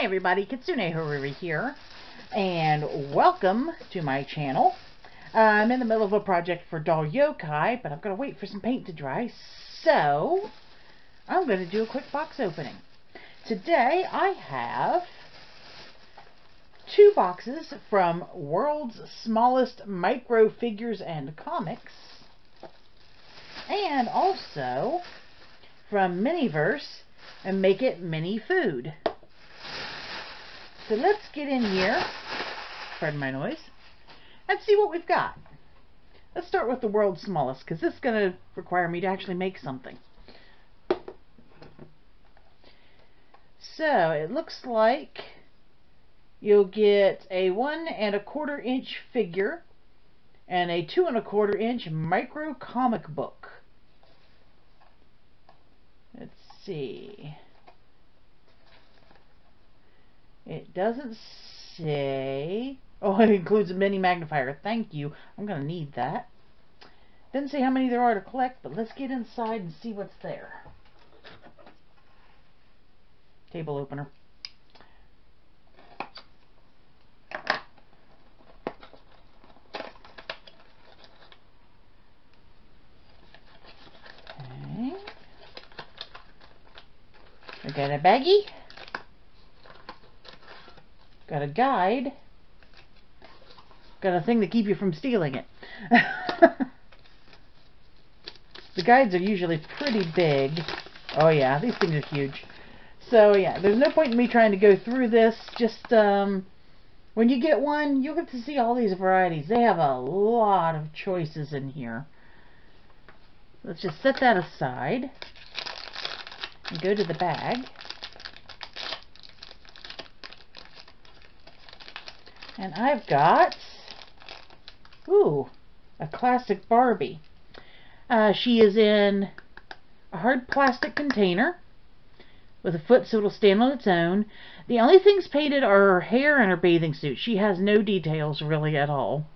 everybody, Kitsune Hariri here, and welcome to my channel. I'm in the middle of a project for Doll Yokai, but I'm going to wait for some paint to dry, so I'm going to do a quick box opening. Today I have 2 boxes from World's Smallest Micro Figures and Comics, and also from Miniverse and Make It Mini Food. So let's get in here, pardon my noise, and see what we've got. Let's start with the world's smallest, because this is going to require me to actually make something. So it looks like you'll get a 1 1/4 inch figure and a 2 1/4 inch micro comic book. Let's see. It doesn't say... Oh, it includes a mini magnifier. Thank you. I'm going to need that. Doesn't say how many there are to collect, but let's get inside and see what's there. Table opener. Okay. I got a baggie. Got a guide. Got a thing to keep you from stealing it. The guides are usually pretty big. Oh yeah, these things are huge. So yeah, there's no point in me trying to go through this. Just when you get one, you'll get to see all these varieties. They have a lot of choices in here. Let's just set that aside and go to the bag. And I've got, ooh, a classic Barbie. She is in a hard plastic container with a foot so it'll stand on its own. The only things painted are her hair and her bathing suit. She has no details really at all.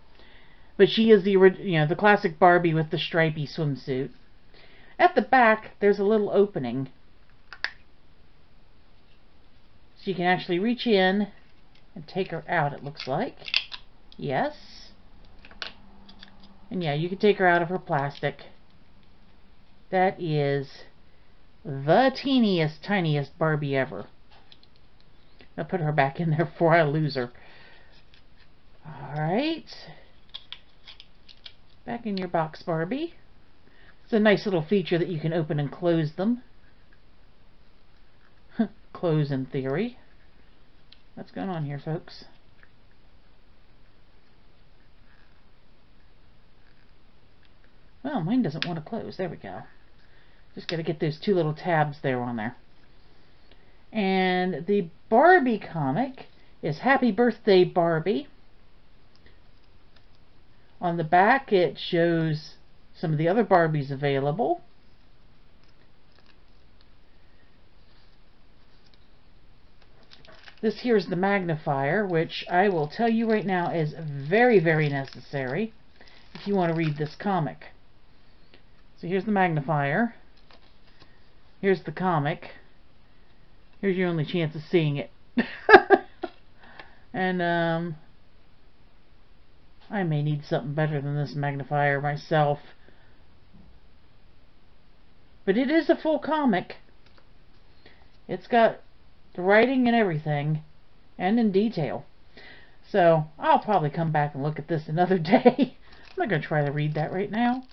But she is the classic Barbie with the stripy swimsuit. At the back, there's a little opening. So you can actually reach in and take her out, it looks like. Yes. And yeah, you can take her out of her plastic. That is the teeniest, tiniest Barbie ever. I'll put her back in there before I lose her. Alright. Back in your box, Barbie. It's a nice little feature that you can open and close them. Close in theory. What's going on here, folks? Well, mine doesn't want to close. There we go. Just got to get those 2 little tabs there on there. And the Barbie comic is Happy Birthday Barbie. On the back it shows some of the other Barbies available. This here is the magnifier, which I will tell you right now is very, very necessary if you want to read this comic. So here's the magnifier. Here's the comic. Here's your only chance of seeing it. And I may need something better than this magnifier myself. But it is a full comic. It's got the writing and everything, and in detail. So I'll probably come back and look at this another day. I'm not going to try to read that right now.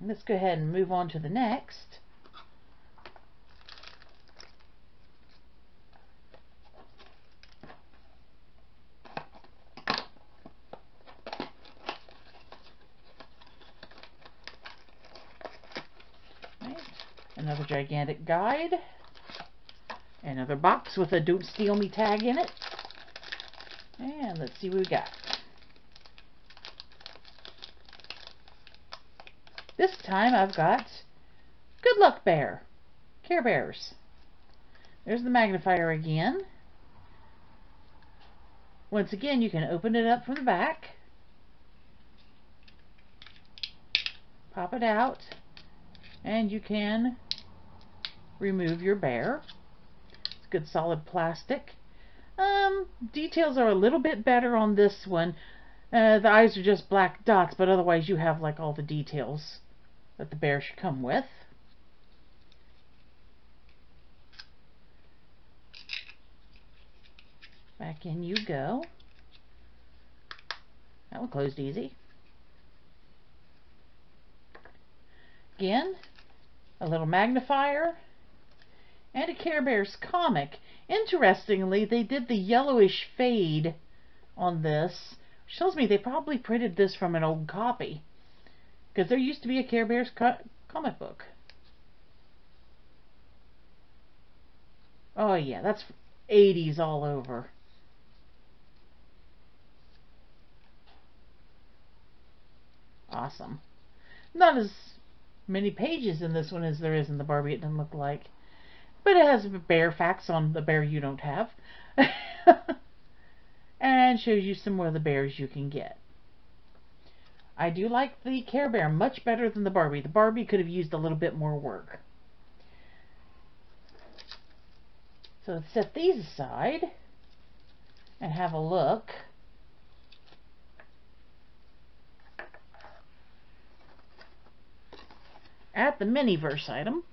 Let's go ahead and move on to the next. Another gigantic guide. Another box with a "Don't Steal Me" tag in it. And let's see what we got. This time I've got Good Luck Bear. Care Bears. There's the magnifier again. Once again, you can open it up from the back. Pop it out. And you can remove your bear. It's good solid plastic. Details are a little bit better on this one. The eyes are just black dots, but otherwise you have like all the details that the bear should come with. Back in you go. That one closed easy. Again, a little magnifier and a Care Bears comic. Interestingly, they did the yellowish fade on this, which tells me they probably printed this from an old copy, because there used to be a Care Bears comic book. Oh yeah, that's 80s all over. Awesome. Not as many pages in this one as there is in the Barbie, it doesn't look like. But it has bear facts on the bear you don't have. And shows you some more of the bears you can get. I do like the Care Bear much better than the Barbie. The Barbie could have used a little bit more work. So let's set these aside and have a look at the Miniverse item.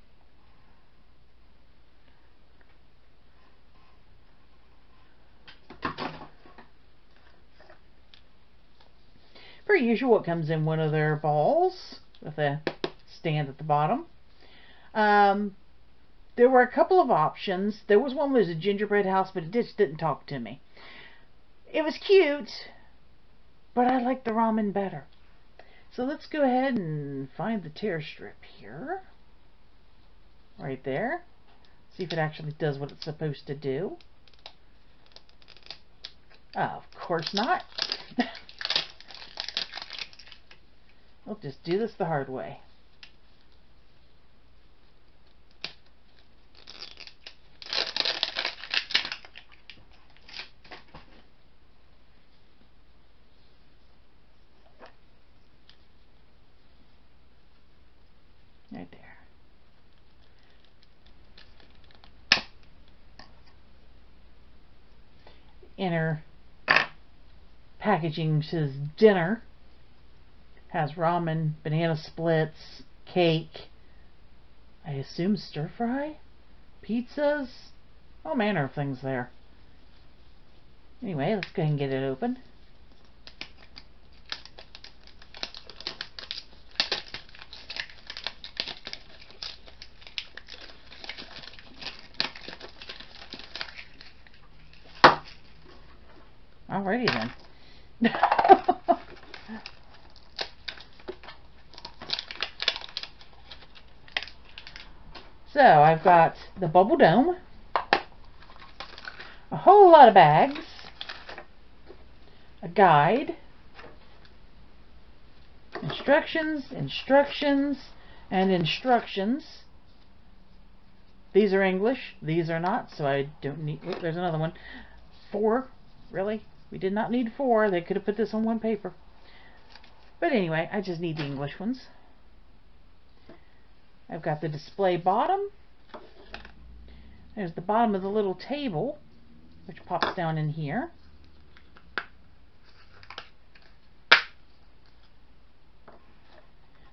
Per usual, it comes in one of their balls with a stand at the bottom. There were a couple of options. There was one that was a gingerbread house, but it just didn't talk to me. It was cute, but I like the ramen better. So let's go ahead and find the tear strip here. Right there. See if it actually does what it's supposed to do. Oh, of course not. We'll just do this the hard way. Right there. Inner packaging says dinner. Has ramen, banana splits, cake, I assume stir fry, pizzas, all manner of things there. Anyway, let's go ahead and get it open. Alrighty then. So I've got the bubble dome, a whole lot of bags, a guide, instructions, and instructions. These are English, these are not, so I don't need, oh, there's another one. 4, really? We did not need 4, they could have put this on one paper. But anyway, I just need the English ones. I've got the display bottom. There's the bottom of the little table, which pops down in here.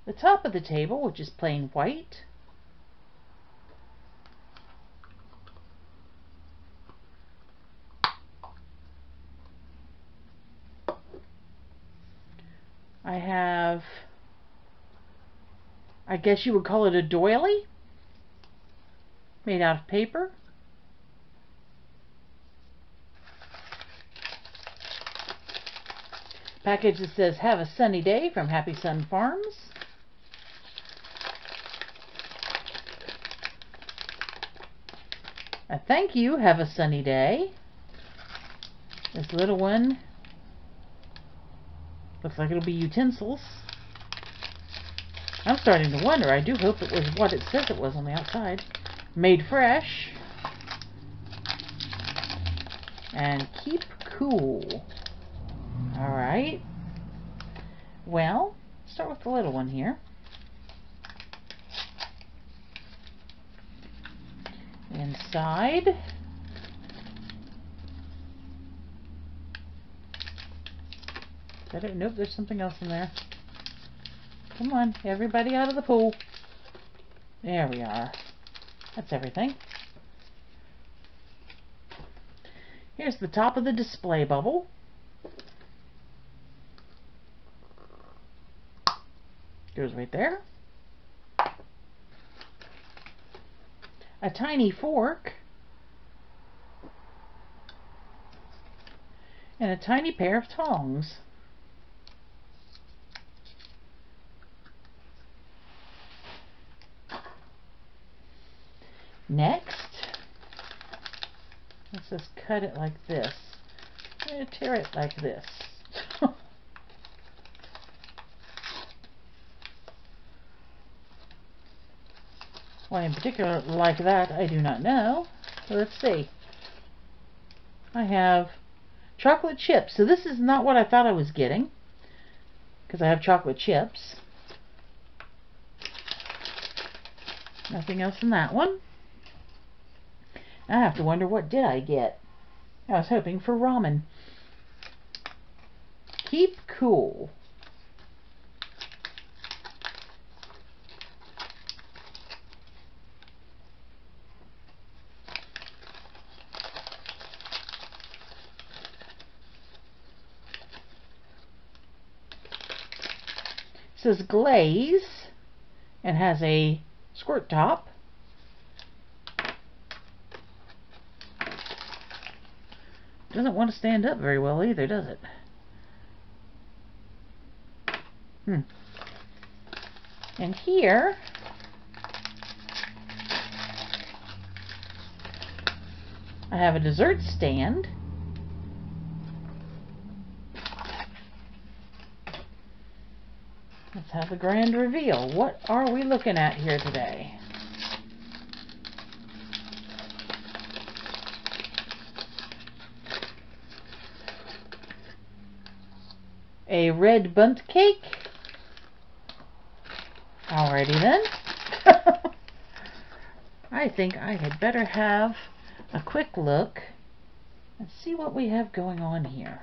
The top of the table, which is plain white. I have, I guess you would call it a doily, made out of paper. Package that says, "Have a sunny day" from Happy Sun Farms. A thank you, "Have a sunny day." This little one looks like it'll be utensils. I'm starting to wonder. I do hope it was what it says it was on the outside. Made fresh. And keep cool. Alright. Well, start with the little one here. Inside, Is that it? Nope, there's something else in there. Come on, everybody out of the pool. There we are. That's everything. Here's the top of the display bubble. Goes right there. A tiny fork. And a tiny pair of tongs. Next, let's just cut it like this. I'm going to tear it like this. Why in particular like that, I do not know. So let's see. I have chocolate chips. So this is not what I thought I was getting, because I have chocolate chips. Nothing else in that one. I have to wonder, what did I get? I was hoping for ramen. Keep cool. It says glaze and has a squirt top. Doesn't want to stand up very well either, does it? And here I have a dessert stand. Let's have the grand reveal. What are we looking at here today? A red bundt cake. Alrighty then. I think I had better have a quick look and see what we have going on here.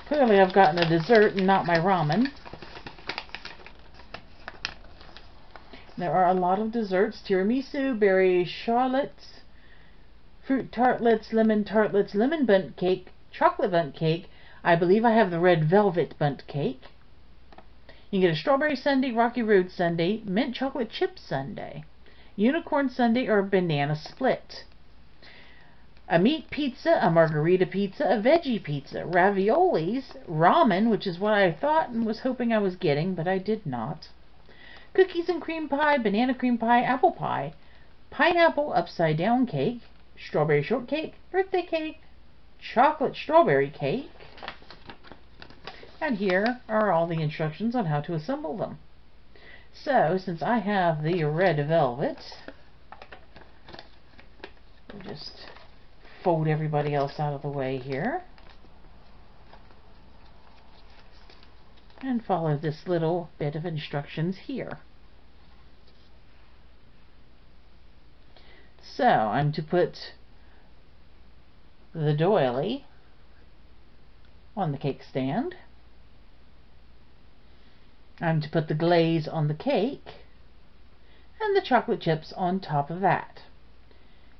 Clearly I've gotten a dessert and not my ramen. There are a lot of desserts: tiramisu, berry charlotte, fruit tartlets, lemon bundt cake, chocolate bundt cake. I believe I have the red velvet bundt cake. You can get a strawberry sundae, rocky road sundae, mint chocolate chip sundae, unicorn sundae, or a banana split. A meat pizza, a margarita pizza, a veggie pizza, raviolis, ramen, which is what I thought and was hoping I was getting, but I did not. Cookies and cream pie, banana cream pie, apple pie, pineapple upside down cake, strawberry shortcake, birthday cake, chocolate strawberry cake. And here are all the instructions on how to assemble them. So, since I have the red velvet, we'll just fold everybody else out of the way here and follow this little bit of instructions here. So, I'm to put the doily on the cake stand. I'm to put the glaze on the cake and the chocolate chips on top of that.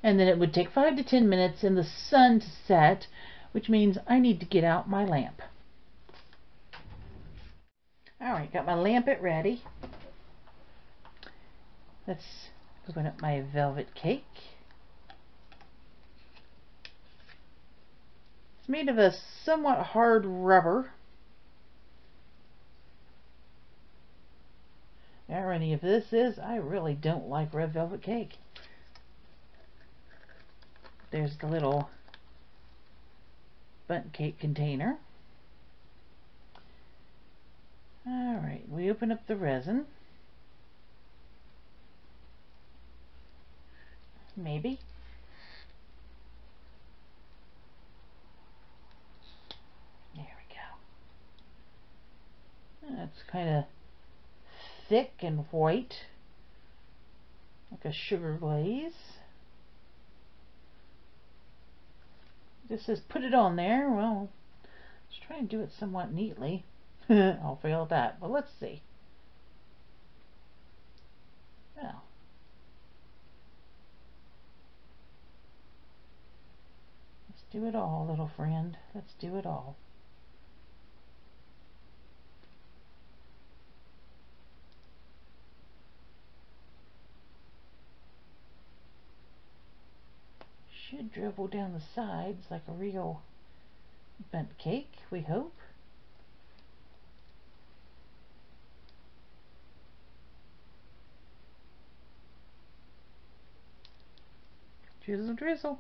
And then it would take 5 to 10 minutes in the sun to set, which means I need to get out my lamp. Alright, got my lamp ready. Let's open up my velvet cake. It's made of a somewhat hard rubber. The irony of this is I really don't like red velvet cake. There's the little bundt cake container. Alright, we open up the resin. Maybe. There we go. That's kind of thick and white, like a sugar glaze. Just says put it on there. Well, Just trying to do it somewhat neatly. I'll fail at that, but let's see. Well, let's do it all, little friend. Let's do it all. Should dribble down the sides like a real bent cake, we hope. Drizzle, drizzle.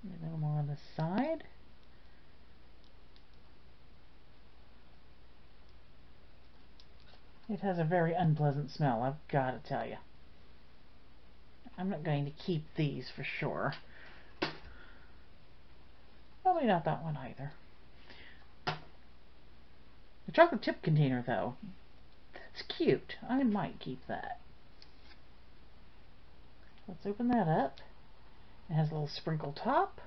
A little more on the side. It has a very unpleasant smell, I've got to tell you. I'm not going to keep these for sure. Probably not that one either. The chocolate chip container, though, that's cute. I might keep that. Let's open that up. It has a little sprinkle top.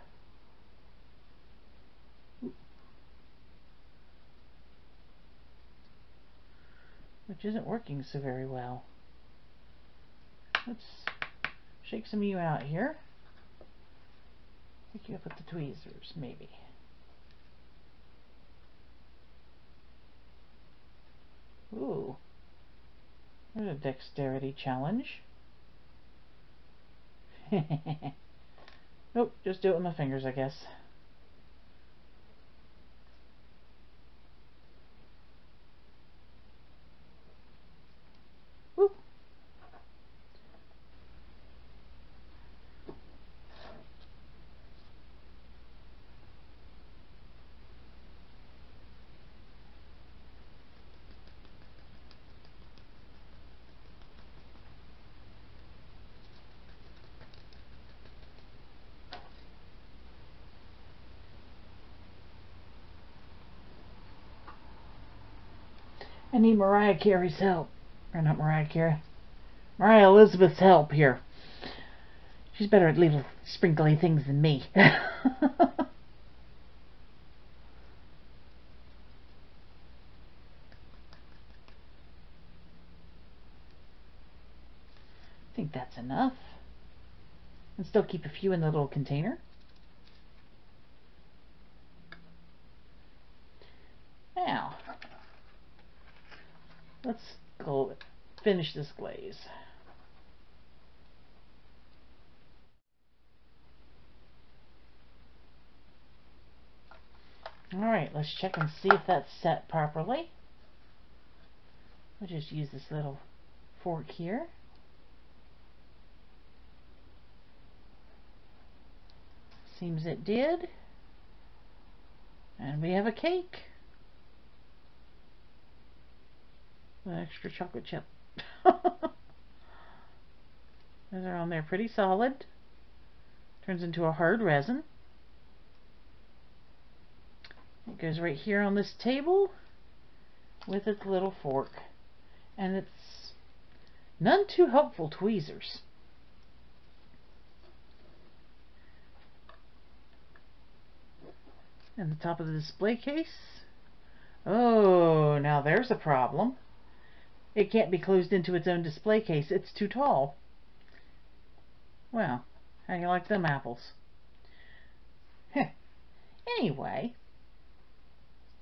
Which isn't working so very well. Let's shake some of you out here. Pick you up with the tweezers, maybe. Ooh. There's a dexterity challenge. Nope, just do it with my fingers, I guess. Whoop. I need Mariah Carey's help. Or not Mariah Carey. Mariah Elizabeth's help here. She's better at little sprinkly things than me. I think that's enough. And still keep a few in the little container. Now, let's go finish this glaze. Alright, let's check and see if that's set properly. I'll just use this little fork here. Seems it did. And we have a cake. With an extra chocolate chip. Those are on there pretty solid. Turns into a hard resin. It goes right here on this table with its little fork. And it's none too helpful tweezers. And the top of the display case. Oh, now there's a problem. It can't be closed into its own display case. It's too tall. Well, how do you like them apples? Anyway,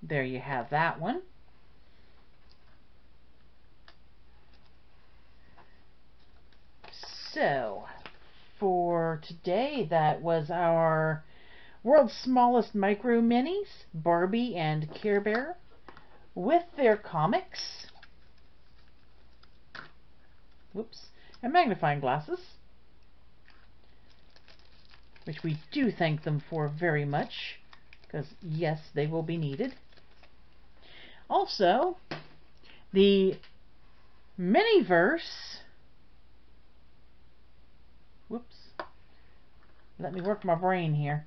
there you have that one. So, for today, that was our World's Smallest Micro Minis, Barbie and Care Bear, with their comics. Whoops. And magnifying glasses, which we do thank them for very much, because yes, they will be needed. Also, the Miniverse. Whoops. Let me work my brain here.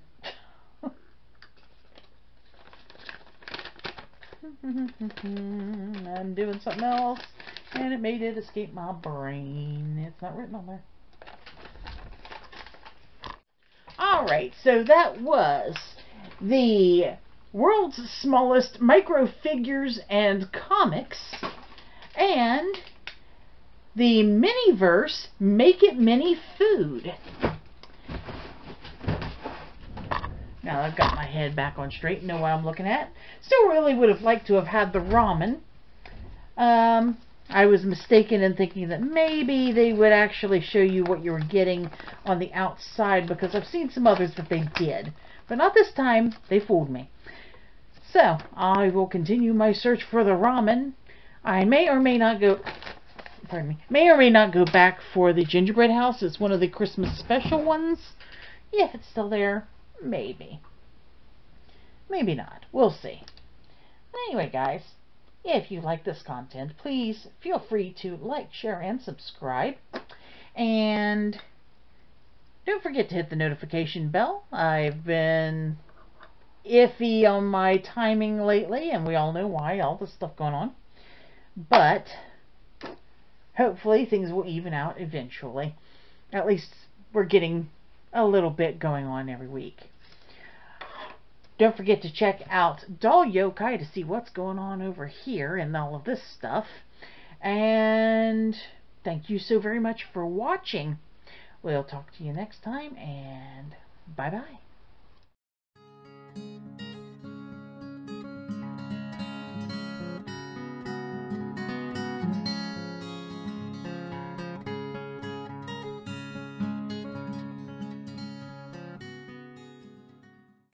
I'm doing something else, and it made it escape my brain. It's not written on there. Alright, so that was the world's smallest micro figures and comics, and the Miniverse Make It Mini Food. Now I've got my head back on straight, know what I'm looking at. Still really would have liked to have had the ramen. I was mistaken in thinking that maybe they would actually show you what you were getting on the outside, because I've seen some others that they did. But not this time. They fooled me. So, I will continue my search for the ramen. I may or may not go... Pardon me. May or may not go back for the gingerbread house. It's one of the Christmas special ones. Yeah, if it's still there, maybe. Maybe not. We'll see. Anyway, guys, if you like this content, please feel free to like, share, and subscribe. And don't forget to hit the notification bell. I've been iffy on my timing lately, and we all know why, all this stuff going on. But hopefully things will even out eventually. At least we're getting a little bit going on every week. Don't forget to check out Doll Yokai to see what's going on over here and all of this stuff. And thank you so very much for watching. We'll talk to you next time, and bye-bye.